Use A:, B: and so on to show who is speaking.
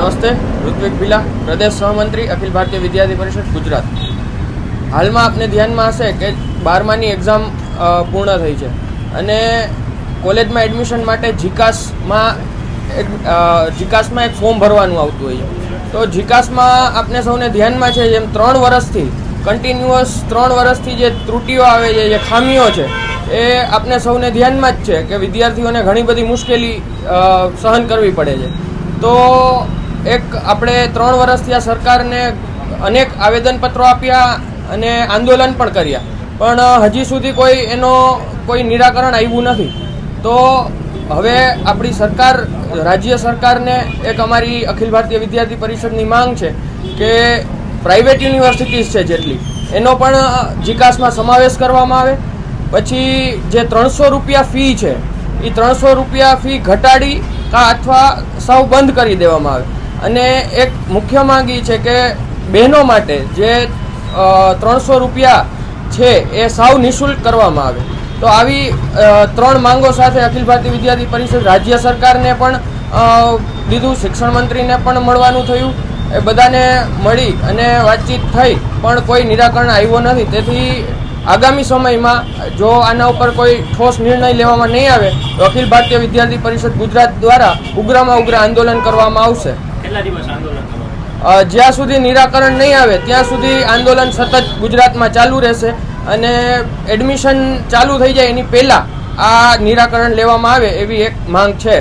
A: નમસ્તે, ઋત્વિક ભીલા, પ્રદેશ સહમંત્રી, અખિલ ભારતીય વિદ્યાર્થી પરિષદ ગુજરાત. હાલમાં આપને ધ્યાનમાં હશે કે 12માની એક્ઝામ પૂર્ણ થઈ છે અને કોલેજમાં એડમિશન માટે જીકાસમાં એક ફોર્મ ભરવાનું આવતું હોય છે. તો જીકાસમાં આપને સૌને ધ્યાનમાં છે જેમ 3 વર્ષથી કન્ટિન્યુઅસ 3 વર્ષથી જે ત્રુટીઓ આવે છે, જે ખામીઓ છે, એ આપને સૌને ધ્યાનમાં જ છે કે વિદ્યાર્થીઓને ઘણી બધી મુશ્કેલી સહન કરવી પડે છે. તો એક આપણે 3 વર્ષથી આ સરકારને અનેક આવેદનપત્રો આપ્યા અને આંદોલન પણ કર્યા, પણ હજી સુધી કોઈ નિરાકરણ આવ્યું નથી. તો હવે આપણી સરકાર, રાજ્ય સરકારને એક અમારી અખિલ ભારતીય વિદ્યાર્થી પરિષદની માંગ છે કે પ્રાઇવેટ યુનિવર્સિટીઝ છે જેટલી, એનો પણ જીકાસમાં સમાવેશ કરવામાં આવે. પછી જે 300 રૂપિયા ફી છે એ 300 રૂપિયા ફી ઘટાડી અથવા સાવ બંધ કરી દેવામાં આવે. અને એક મુખ્ય માંગ એ છે કે બહેનો માટે જે 300 રૂપિયા છે એ સાવ નિઃશુલ્ક કરવામાં આવે. તો આવી 3 માંગો સાથે અખિલ ભારતીય વિદ્યાર્થી પરિષદ રાજ્ય સરકારને પણ દીધું, શિક્ષણ મંત્રીને પણ મળવાનું થયું. એ બધાને મળી અને વાતચીત થઈ, પણ કોઈ નિરાકરણ આવ્યો નથી. તેથી આગામી સમયમાં જો આના ઉપર કોઈ ઠોસ નિર્ણય લેવામાં નહીં આવે તો અખિલ ભારતીય વિદ્યાર્થી પરિષદ ગુજરાત દ્વારા ઉગ્રમાં ઉગ્ર આંદોલન કરવામાં આવશે.
B: કેટલા દિવસ આંદોલન?
A: જ્યાં સુધી નિરાકરણ નહીં આવે ત્યાં સુધી આંદોલન સતત ગુજરાતમાં ચાલુ રહેશે અને એડમિશન ચાલુ થઈ જાય એની પહેલાં આ નિરાકરણ લેવામાં આવે એવી એક માંગ છે.